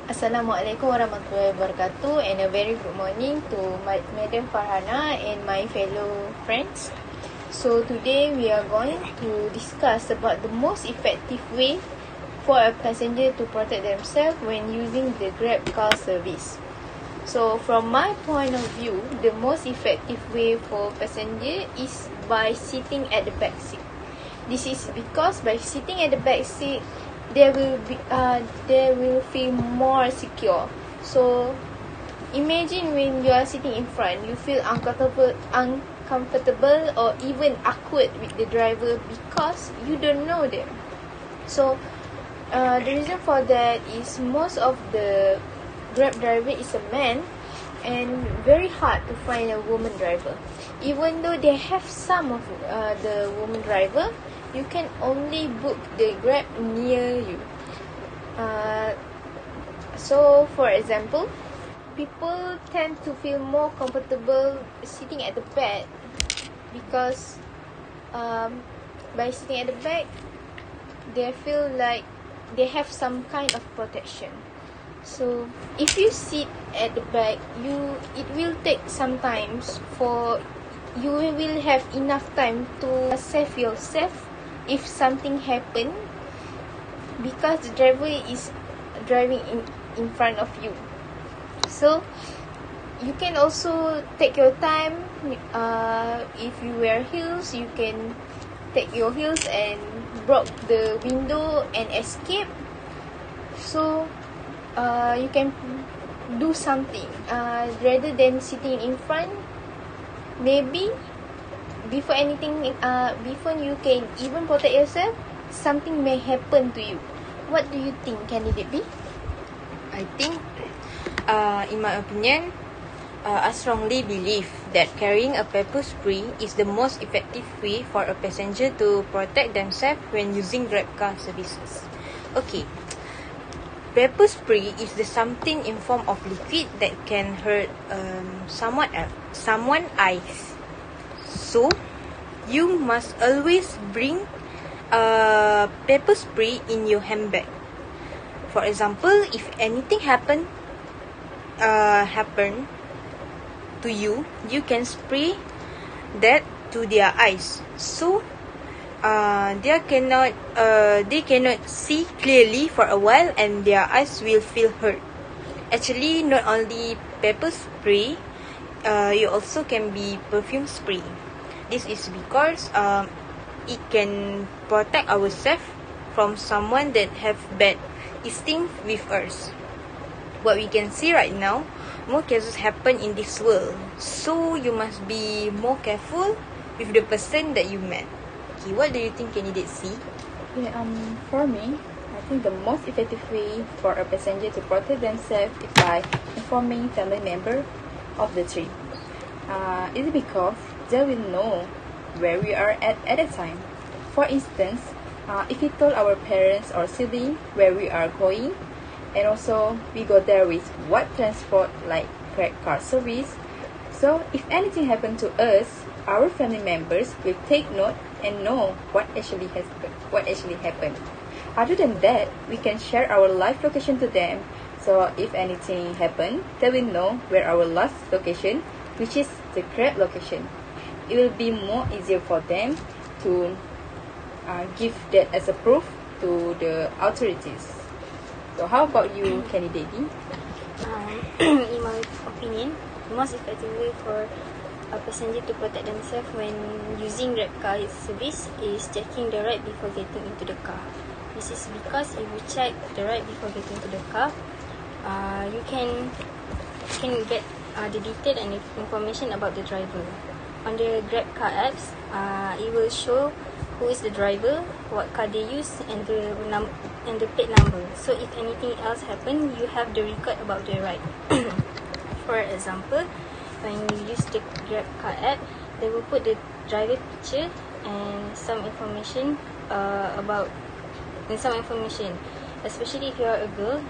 Assalamualaikum warahmatullahi wabarakatuh, and a very good morning to Madam Farhana and my fellow friends. So today we are going to discuss about the most effective way for a passenger to protect themselves when using the Grab car service. So from my point of view, the most effective way for passenger is by sitting at the back seat. This is because by sitting at the back seat, they will feel more secure. So imagine when you are sitting in front, you feel uncomfortable or even awkward with the driver because you don't know them. So the reason for that is most of the Grab driver is a man, and very hard to find a woman driver. Even though they have some of the woman driver, you can only book the Grab near you. So for example, people tend to feel more comfortable sitting at the back because by sitting at the back, they feel like they have some kind of protection. So if you sit at the back, it will take some times for you will have enough time to save yourself if something happen, because the driver is driving in front of you. So you can also take your time. If you wear heels, you can take your heels and broke the window and escape. So you can do something rather than sitting in front. Maybe before you can even protect yourself, something may happen to you. What do you think, candidate B? I think, in my opinion, I strongly believe that carrying a pepper spray is the most effective way for a passenger to protect themselves when using Grab car services. Okay, pepper spray is the something in form of liquid that can hurt someone eyes. So, you must always bring pepper spray in your handbag. For example, if anything happen to you, you can spray that to their eyes. So they cannot see clearly for a while, and their eyes will feel hurt. Actually, not only pepper spray, you also can be perfume spray. This is because it can protect ourselves from someone that have bad instinct with us. What we can see right now, more cases happen in this world. So you must be more careful with the person that you met. Okay, what do you think, candidate C? For me, I think the most effective way for a passenger to protect themselves is by informing family member of the trip. It's because they will know where we are at a time. For instance, if we told our parents or siblings where we are going, and also we go there with what transport like Grab car service, so if anything happened to us, our family members will take note and know what actually happened. Other than that, we can share our live location to them, so if anything happen, they will know where our last location, which is the Grab location. It will be more easier for them to give that as a proof to the authorities. So how about you, candidate D? In my opinion, the most effective way for a passenger to protect themselves when using Grab car service is checking the ride before getting into the car. This is because if you check the ride before getting into the car, you can get the detail and information about the driver. On the Grab car apps, it will show who is the driver, what car they use, and the plate number. So if anything else happen, you have the record about the ride. For example, when you use the Grab car app, they will put the driver picture and some information especially if you are a girl,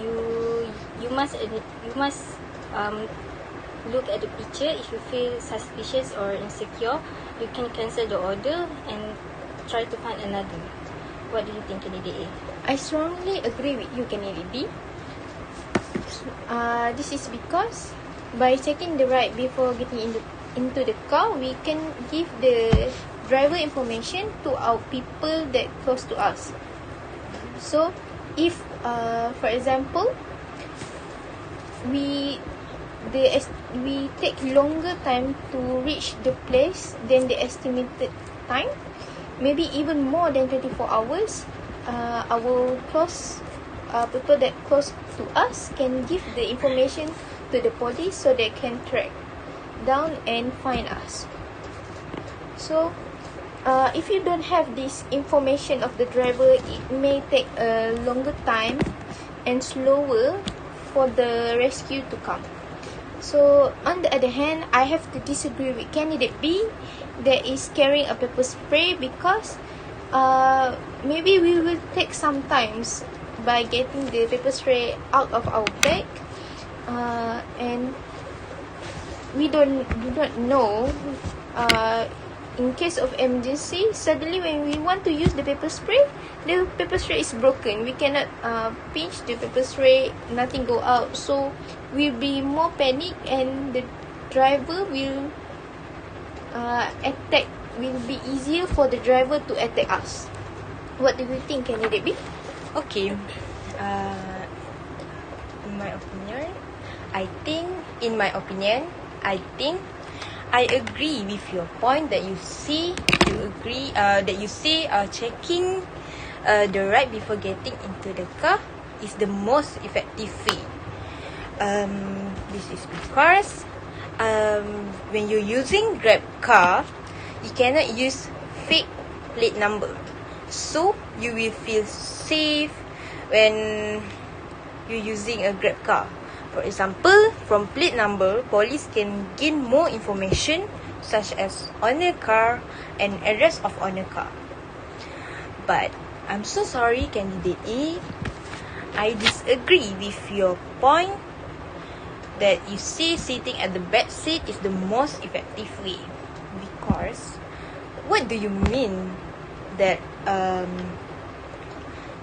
you must look at the picture. If you feel suspicious or insecure, you can cancel the order and try to find another. What do you think, candidate A? I strongly agree with you, candidate B. This is because by checking the ride before getting into the car, we can give the driver information to our people that close to us. So, if for example, we take longer time to reach the place than the estimated time, maybe even more than 24 hours, our close people that close to us can give the information to the police so they can track down and find us. So if you don't have this information of the driver, it may take a longer time and slower for the rescue to come. So on the other hand, I have to disagree with candidate B that is carrying a pepper spray, because maybe we will take some times by getting the pepper spray out of our bag, and we do not know, in case of emergency, suddenly when we want to use the pepper spray is broken. We cannot pinch the pepper spray, nothing go out. So we'll be more panic, and the driver will attack. Will be easier for the driver to attack us. What do you think, candidate B? Okay. In my opinion, I think I agree with your point that you say checking the ride before getting into the car is the most effective way. This is because when you're using Grab car, you cannot use fake plate number, so you will feel safe when you're using a Grab car. For example, from plate number, police can gain more information such as owner car and address of owner car. But I'm so sorry, candidate A, I disagree with your point that you say sitting at the back seat is the most effective way. Because what do you mean that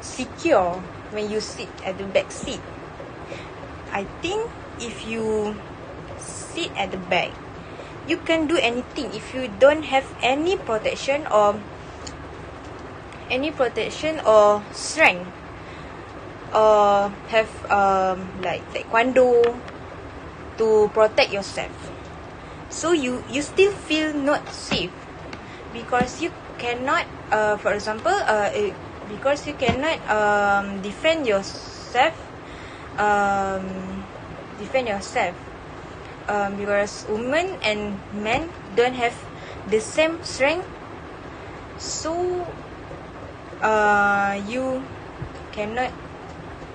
secure when you sit at the back seat? I think if you sit at the back, you can do anything. If you don't have any protection or strength, or have like taekwondo to protect yourself, so you still feel not safe, because you cannot because you cannot defend yourself because women and men don't have the same strength, so you cannot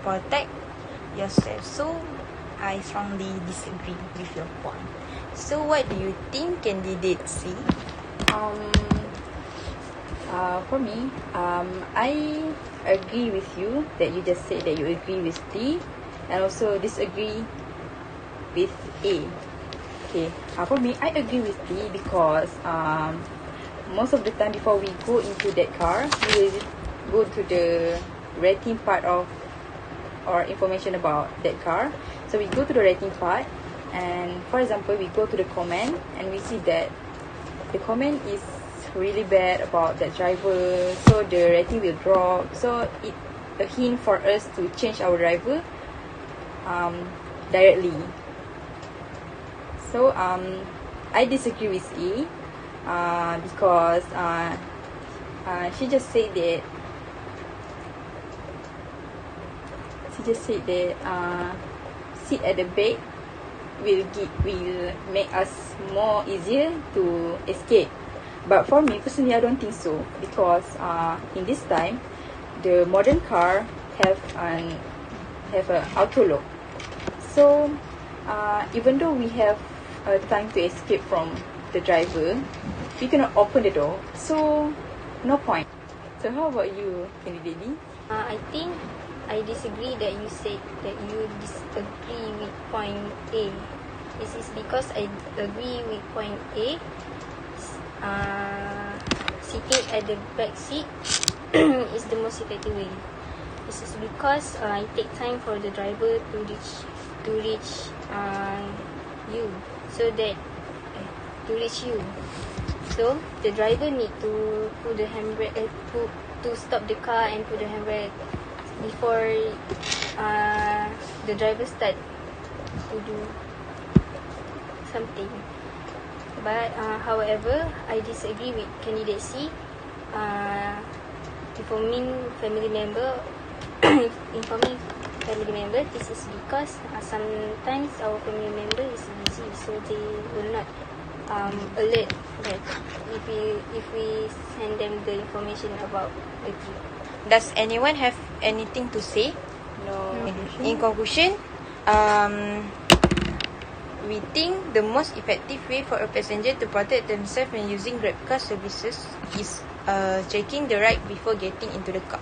protect yourself. So I strongly disagree with your point. So what do you think, candidate C? For me, I agree with you that you just said that you agree with D, and also disagree with A. Okay, for me, I agree with D because most of the time before we go into that car, we will go to the rating part of or information about that car. So we go to the rating part, and for example, we go to the comment, and we see that the comment is really bad about that driver, so the rating will drop. So it a hint for us to change our driver directly. So I disagree with E because she just said that sit at the back will make us more easier to escape. But for me personally, I don't think so, because in this time the modern car have an auto lock. So even though we have time to escape from the driver, we cannot open the door, so no point. So how about you, candidate D? I think I disagree that you said that you disagree with point A. This is because I agree with point A. Sitting at the back seat is the most effective way. This is because it take time for the driver to reach to reach you, so that to reach you. So the driver need to put the handbrake, to stop the car and put the handbrake before the driver start to do something. But however, I disagree with candidate C. Informing family member, this is because sometimes our family member is busy, so they will not alert that if we send them the information about the trip. Does anyone have anything to say? No. In conclusion, we think the most effective way for a passenger to protect themselves when using Grab car services is checking the ride before getting into the car.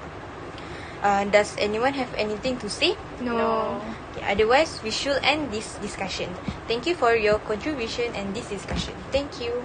Does anyone have anything to say? No. Okay, otherwise, we should end this discussion. Thank you for your contribution and this discussion. Thank you.